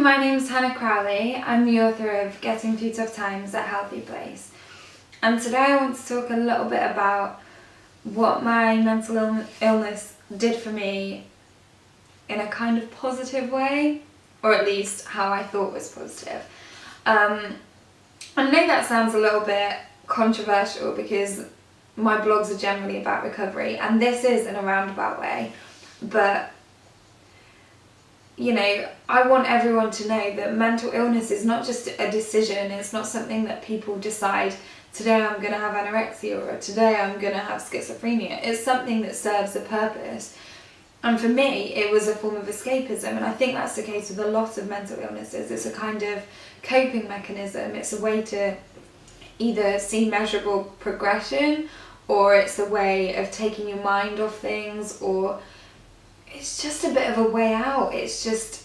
my name's Hannah Crowley. I'm the author of Getting Through Tough Times at HealthyPlace. And today I want to talk a little bit about what my mental illness did for me in a kind of positive way, or at least how I thought was positive. I know that sounds a little bit controversial because my blogs are generally about recovery, and this is in a roundabout way, but I want everyone to know that mental illness is not just a decision. It's not something that people decide, today I'm going to have anorexia or today I'm going to have schizophrenia. It's something that serves a purpose. And for me, it was a form of escapism, and I think that's the case with a lot of mental illnesses. It's a kind of coping mechanism. It's a way to either see measurable progression, or it's a way of taking your mind off things, or it's just a bit of a way out. It's just,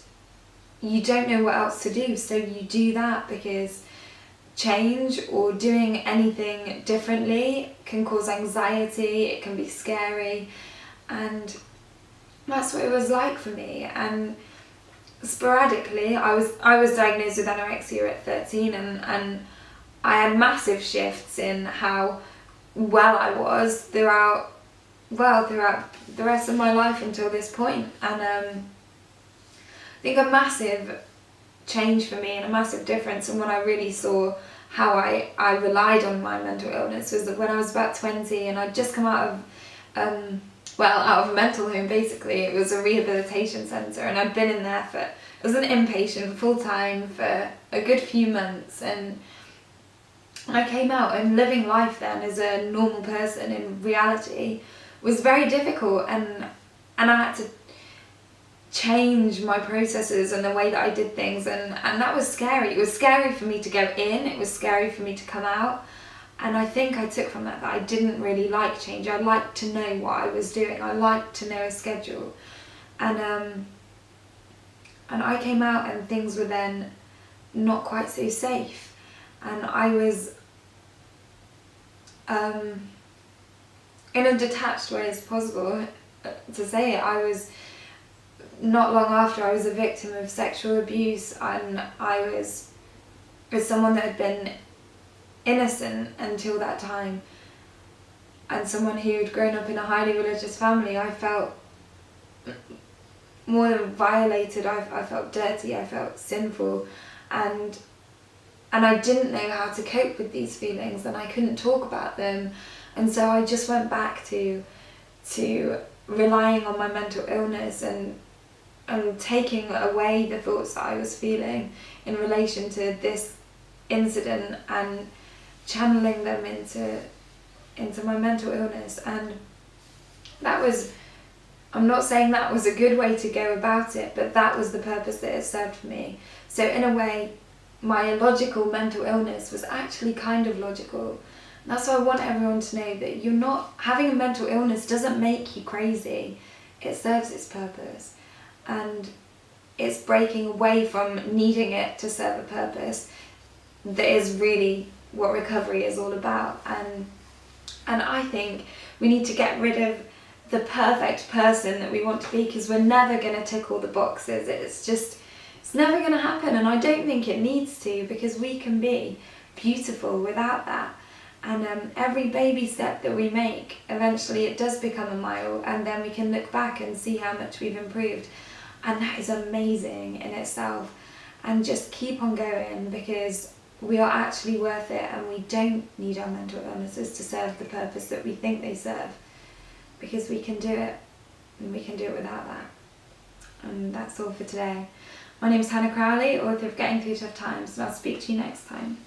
you don't know what else to do, so you do that because change or doing anything differently can cause anxiety, it can be scary, and that's what it was like for me. And sporadically, I was diagnosed with anorexia at 13, and I had massive shifts in how well I was throughout the rest of my life until this point. And I think a massive change for me and a massive difference, and when I really saw how I relied on my mental illness, was that when I was about 20 and I'd just come out of a mental home. Basically it was a rehabilitation centre, and I'd been in there as an inpatient full time for a good few months, and I came out, and living life then as a normal person in reality was very difficult, and I had to change my processes and the way that I did things, and that was scary. It was scary for me to go in, it was scary for me to come out, and I think I took from that I didn't really like change. I liked to know what I was doing, I liked to know a schedule, and I came out and things were then not quite so safe, and I was in a detached way as possible to say it. I was, not long after, I was a victim of sexual abuse, and I was, as someone that had been innocent until that time, and someone who had grown up in a highly religious family, I felt more than violated. I felt dirty, I felt sinful, and I didn't know how to cope with these feelings, and I couldn't talk about them. And so I just went back to relying on my mental illness and taking away the thoughts that I was feeling in relation to this incident and channeling them into my mental illness. And that was, I'm not saying that was a good way to go about it, but that was the purpose that it served for me. So in a way, my illogical mental illness was actually kind of logical. That's why I want everyone to know that you're not, having a mental illness doesn't make you crazy. It serves its purpose, and it's breaking away from needing it to serve a purpose that is really what recovery is all about. And I think we need to get rid of the perfect person that we want to be, because we're never going to tick all the boxes. It's never going to happen, and I don't think it needs to, because we can be beautiful without that. And every baby step that we make, eventually it does become a mile, and then we can look back and see how much we've improved, and that is amazing in itself. And just keep on going, because we are actually worth it, and we don't need our mental illnesses to serve the purpose that we think they serve, because we can do it, and we can do it without that. And that's all for today. My name is Hannah Crowley, author of Getting Through Tough Times, and I'll speak to you next time.